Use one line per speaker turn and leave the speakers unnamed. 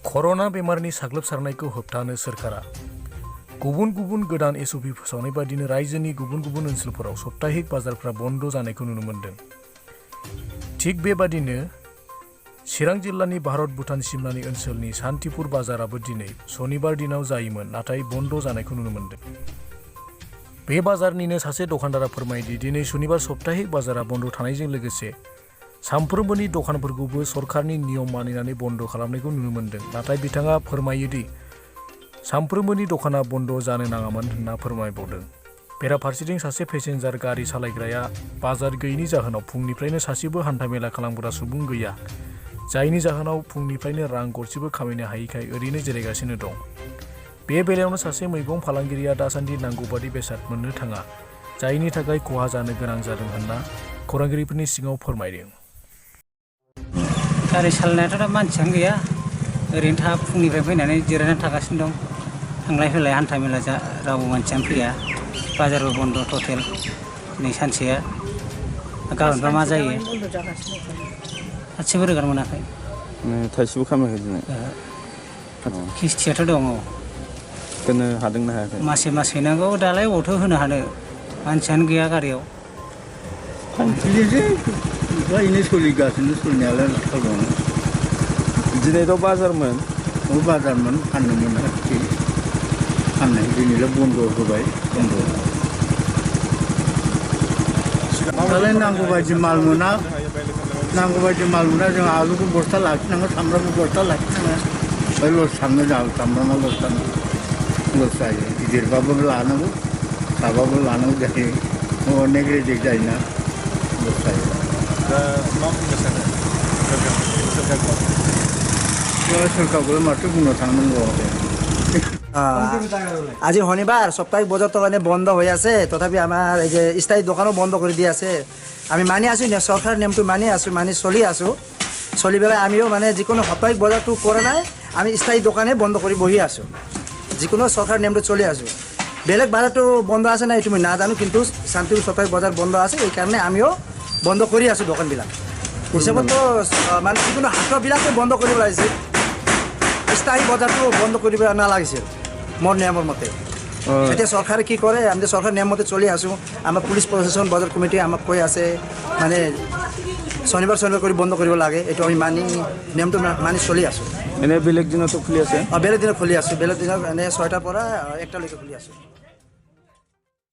कर'ना बेमारनि साग्लोबसारनायखौ होबथानो सोरखारा गुबुन गुबुन गोदान एसअपि फोसावनाय बादिनो रायजोनि गुबुन गुबुन ओनसोलफोराव सप्ताहिक बाजारफ्रा बन्द जानायखौ नुनो मोन्दों। थिग बेबादिनो चिरां जिल्लानि भारत भुटान सिमनानि ओनसोलनि सान्तिपुर बाजाराबो दिनै सनिबार दिनाव जायोमोन, नाथाय बन्द जानायखौ नुनो मोन्दों। बे बाजारनिनो सासे दखानदारा फोरमायदि दिनै सनिबार सप्ताहिक बाजारा बन्द थानायजों लोगोसे सानफ्रोमबोनि दखानफोरखौबो सरकारनि नियम मानिनानै बन्द खालामनायखौ नुनो मोन्दों। नाथाय बिथाङा फोरमायोदि सानफ्रोमबोनि दखाना बन्द जानो नाङामोन होनना फोरमायबावदों। बेराफारसेथिं सासे पेसेन्जार गारि सालायग्राया बाजार गैयैनि जाहोनाव फुंनिफ्रायनो सासेबो हान्थामेला खालामग्रा सुबुं गैया, जायनि जाहोनाव फुंनिफ्रायनो रां गरसेबो खामायनो हायैखाय ओरैनो जिरायगासिनो दं। बे बेलायावनो सासे मैगं फालांगिरिया दासान्दि नांगौबादि बेसाद मोननो थाङा, जायनि थाखाय खहा जानो गोनां जादों होनना खौरांगिरिफोरनि सिगाङाव फोरमायदों।
गारि सालायनायाथ' दा मानसियानो गैया, ओरैनो फुंनिफ्राय फैनानै जिरायनानै थागासिनो दं। थांलाय फैलाय हान्था मेला रावबो मानसियानो फैया, बाजारबो बन्द टटेल नै सानसेया। गाबोनबा मा जायो गासिबो रोगानो मोनाखै,
थाइसेबो खामायाखै दिनै।
किस्तियाथ' दङ,
होनो हादोंना हायाखै?
मासे मास हैनांगौ, दालाय अबावथो होनो हानो, मानसियानो गैया गारियाव।
बेनो सोलिगासिनो सोलिनायालाय दङ।
दिनैथ' बाजारमोन
फाननो मोनाखै, फाननाय दिनैलाय बन्द होबाय। दालाय नांगौ बायदि माल मोना, जों आलुखौ बस्ता लाखिनांगौ, सामब्रामखौ बस्ता लाखिनांगो, ओमफ्राय लस थाङो जोंहा सामब्रामा लस जायो। गिदिरबाबो लानांगौ, फिसाबाबो लानांगौ जायो, अनेक रेजेक्ट जायोना, लस जायो। सरकारखौ माथो बुंनो थांनांगौ।
আজি শনিবার সাপ্তাহিক বজার তো বন্ধ হয়ে আছে, তথাপি আমার এই যে স্থায়ী দোকানও বন্ধ করে দিয়ে আছে। আমি মানি আছো, সরকার নিয়মটো মানি আছো, চলি আছো। চলি পেলাই আমিও যিকোনো সাপ্তাহিক বজারটো কৰা নাই, আমি স্থায়ী দোকানে বন্ধ করে বহি আছো। যিকোনো সরকার নিয়মটো চলি আছো। বেলেগ বাজারটো বন্ধ আছে না এইটো মই নাজানো, কিন্তু শান্তিপুর সাপ্তাহিক বজার বন্ধ আছে, এই কারণে আমিও বন্ধ কৰি আছো দোকানবিলাক। হিচাপতো যিকোনো হাটবিলাকো বন্ধ কৰিব লাগিছিল, স্থায়ী বজারটো বন্ধ কৰিব নালাগিছিল মোৰ নিয়মৰ মতে। এতিয়া চৰকাৰে কি কৰে, আমি চৰকাৰ নিয়ম মতে চলি আছো। আমাৰ পুলিচ প্ৰশাসন, বজাৰ কমিটি আমাক কৈ আছে শনিবাৰ কৰি বন্ধ কৰিব লাগে। এইটো আমি নিয়মটো মানি চলি আছো।
এনে বেলেগ দিনতো খুলি আছে?
বেলেগ দিনত খুলি আছো, বেলেগ দিনত 6টাৰ পৰা 1টালৈকে খুলি আছো।